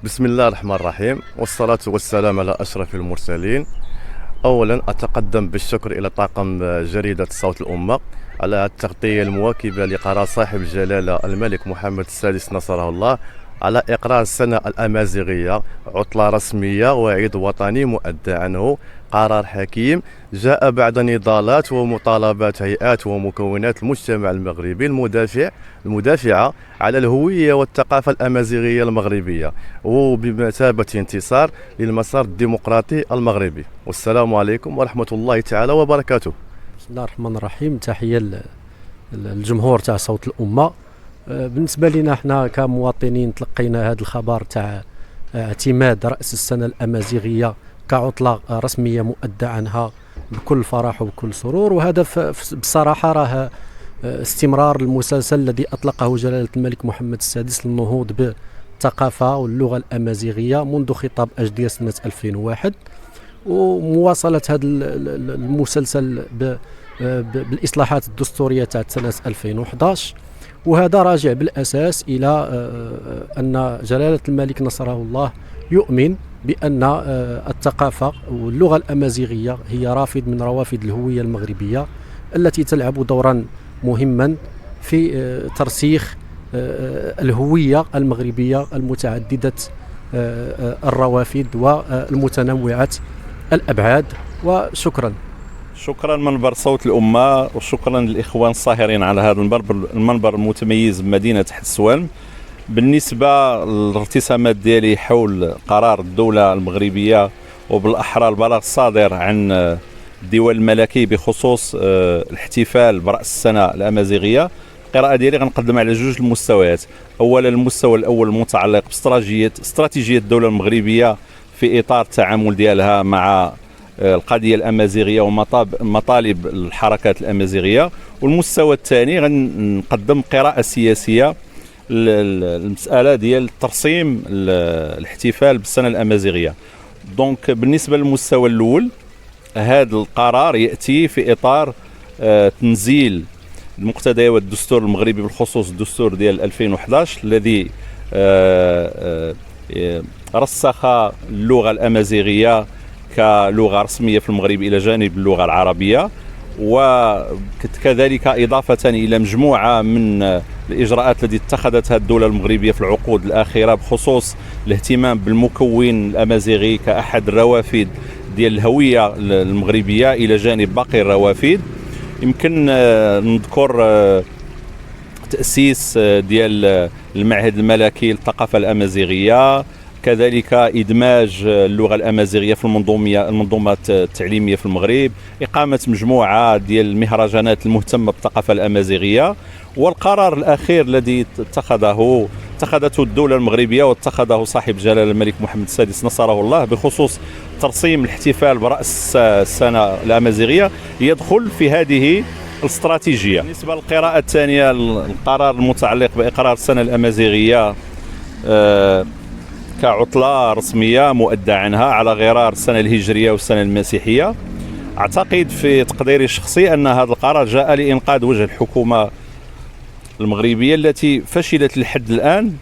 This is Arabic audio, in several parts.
بسم الله الرحمن الرحيم، والصلاة والسلام على أشرف المرسلين. أولا أتقدم بالشكر إلى طاقم جريدة صوت الأمة على التغطية المواكبة لقرار صاحب الجلالة الملك محمد السادس نصره الله على إقرار السنة الأمازيغية عطلة رسمية وعيد وطني مؤدى عنه. قرار حكيم جاء بعد نضالات ومطالبات هيئات ومكونات المجتمع المغربي المدافعة على الهوية والثقافة الأمازيغية المغربية، وبمثابة انتصار للمسار الديمقراطي المغربي. والسلام عليكم ورحمة الله تعالى وبركاته. بسم الله الرحمن الرحيم. تحية للجمهور تاع صوت الأمة. بالنسبة لنا احنا كمواطنين تلقينا هذا الخبر تاع اعتماد رأس السنة الأمازيغية كعطلة رسمية مؤدى عنها بكل فرح وبكل سرور، وهذا بصراحة راه استمرار المسلسل الذي أطلقه جلالة الملك محمد السادس للنهوض بالثقافة واللغة الأمازيغية منذ خطاب أجدية سنة 2001، ومواصلة هذا المسلسل بالإصلاحات الدستورية تاع سنة 2011. وهذا راجع بالأساس إلى أن جلالة الملك نصره الله يؤمن بأن الثقافة واللغة الأمازيغية هي رافد من روافد الهوية المغربية التي تلعب دورا مهما في ترسيخ الهوية المغربية المتعددة الروافد والمتنوعة الأبعاد. وشكرا. شكرا منبر صوت الأمة، وشكرا للإخوان الصاهرين على هذا المنبر المتميز بمدينة حسوان. بالنسبة للارتسامات ديالي حول قرار الدولة المغربية وبالأحرى البلاغ الصادر عن الديوان الملكي بخصوص الاحتفال برأس السنة الأمازيغية، القراءة ديالي غنقدم على جوج المستويات. أولا المستوى الأول المتعلق باستراتيجية الدولة المغربية في إطار التعامل ديالها مع القضية الأمازيغية ومطالب الحركات الأمازيغية، والمستوى الثاني غنقدم قراءة سياسية المسألة ديال ترسيم الاحتفال بالسنة الأمازيغية. دونك بالنسبة للمستوى الأول، هذا القرار يأتي في إطار تنزيل المقتضيات الدستور المغربي بالخصوص الدستور ديال 2011 الذي رسخ اللغة الأمازيغية كلغة رسمية في المغرب إلى جانب اللغة العربية، وكذلك إضافة إلى مجموعة من الإجراءات التي اتخذتها الدولة المغربية في العقود الأخيرة بخصوص الاهتمام بالمكون الأمازيغي كأحد الروافد ديال الهوية المغربية إلى جانب باقي الروافد. يمكن نذكر تأسيس ديال المعهد الملكي للثقافة الأمازيغية، كذلك إدماج اللغة الأمازيغية في المنظومات التعليمية في المغرب، إقامة مجموعة ديال المهرجانات المهتمة بالثقافة الأمازيغية. والقرار الأخير الذي اتخذته الدولة المغربية واتخذه صاحب جلالة الملك محمد السادس نصره الله بخصوص ترسيم الاحتفال برأس السنة الأمازيغية يدخل في هذه الاستراتيجية. بالنسبة للقراءة الثانية، القرار المتعلق بإقرار السنة الأمازيغية كعطلة رسمية مؤدى عنها على غرار السنة الهجرية والسنة المسيحية، أعتقد في تقديري الشخصي أن هذا القرار جاء لإنقاذ وجه الحكومة المغربية التي فشلت لحد الآن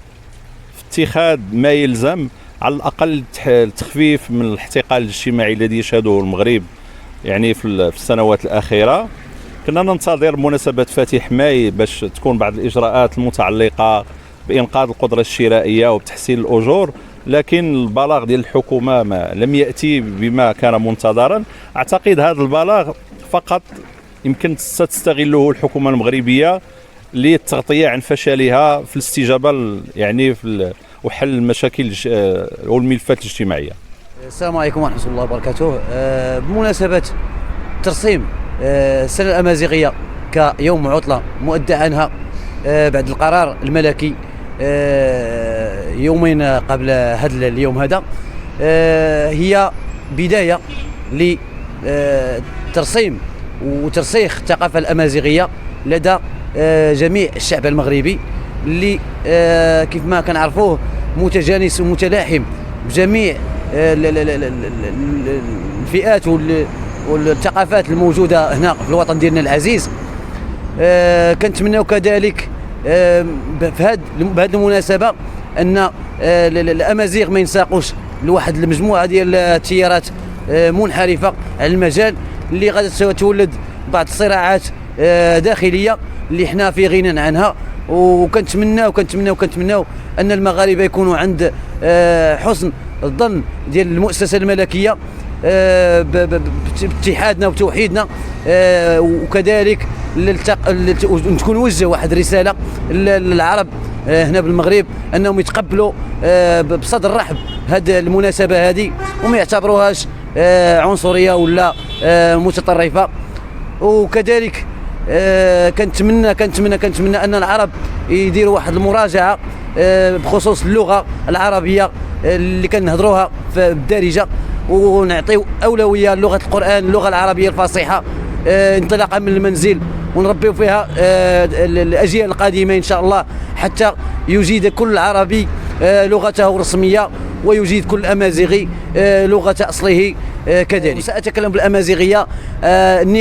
في اتخاذ ما يلزم على الأقل التخفيف من الاحتقال الاجتماعي الذي يشهده المغرب يعني في السنوات الأخيرة. كنا ننتظر مناسبة فاتح ماي باش تكون بعض الإجراءات المتعلقة بإنقاذ القدرة الشرائية وبتحسين الأجور، لكن البلاغ ديال الحكومة لم يأتي بما كان منتظرا. أعتقد هذا البلاغ فقط يمكن ستستغله الحكومة المغربية للتغطية عن فشلها في الاستجابة يعني وحل المشاكل والملفات الاجتماعية. السلام عليكم ورحمة الله وبركاته. بمناسبة ترسيم السنة الأمازيغية كيوم عطلة مؤدى عنها بعد القرار الملكي يومين قبل هذا اليوم، هذا هي بداية لترسيم وترسيخ الثقافة الأمازيغية لدى جميع الشعب المغربي اللي كيف ما كنعرفوه متجانس ومتلاحم بجميع الفئات والثقافات الموجودة هنا في الوطن ديالنا العزيز. كنتمناو كذلك في هذه المناسبة ان الامازيغ ما ينساقوش لواحد المجموعه ديال التيارات منحرفه على المجال اللي غادي تولد بعض الصراعات داخليه اللي حنا في غنى عنها. وكنتمناو ان المغاربه يكونوا عند حسن الظن ديال المؤسسه الملكيه باتحادنا وتوحيدنا، وكذلك تكون وجه واحد رساله للعرب هنا بالمغرب انهم يتقبلوا بصدر رحب هذه المناسبه هذه وما يعتبروهاش عنصريه ولا متطرفه. وكذلك كنتمنى ان العرب يديروا واحد المراجعه بخصوص اللغه العربيه اللي كنهضروها بالدارجه، ونعطيو اولويه للغه القران، اللغه العربيه الفصيحه انطلاقا من المنزل، ونربيو فيها الاجيال القادمه ان شاء الله، حتى يجيد كل عربي لغته الرسميه ويجيد كل امازيغي لغه اصله كذلك. ساتكلم بالامازيغيه.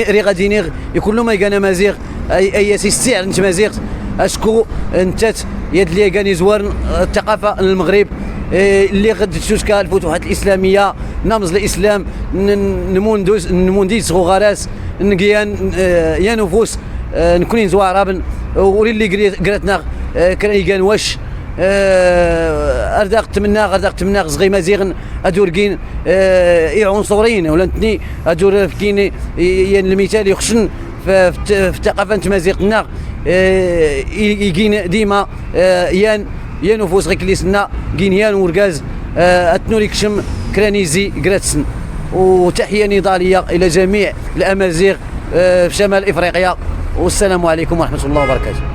ريغا دينيغ يكون له ما يقان امازيغ اي سيستيع انت مازيغ اشكو انت يد لي كاني زوار الثقافه المغرب اللي غد تشوشكا الفتوحات الاسلاميه نمز الاسلام نمونديز غوغاراس نقيان يا نفوس نكونين زوارابن ولي قراتنا كان واش ارداق تمنى صغي مازيغن ادوركين اي عنصرين ولا نتني ادور كين ين المثال يخشن في الثقافه مازيغنا يجين ديما يان نفوس غير كليسنا كينيان وركاز اتنوريكشم كرانيزي كراتسن. وتحيه نضاليه الى جميع الامازيغ في شمال افريقيا، والسلام عليكم ورحمه الله وبركاته.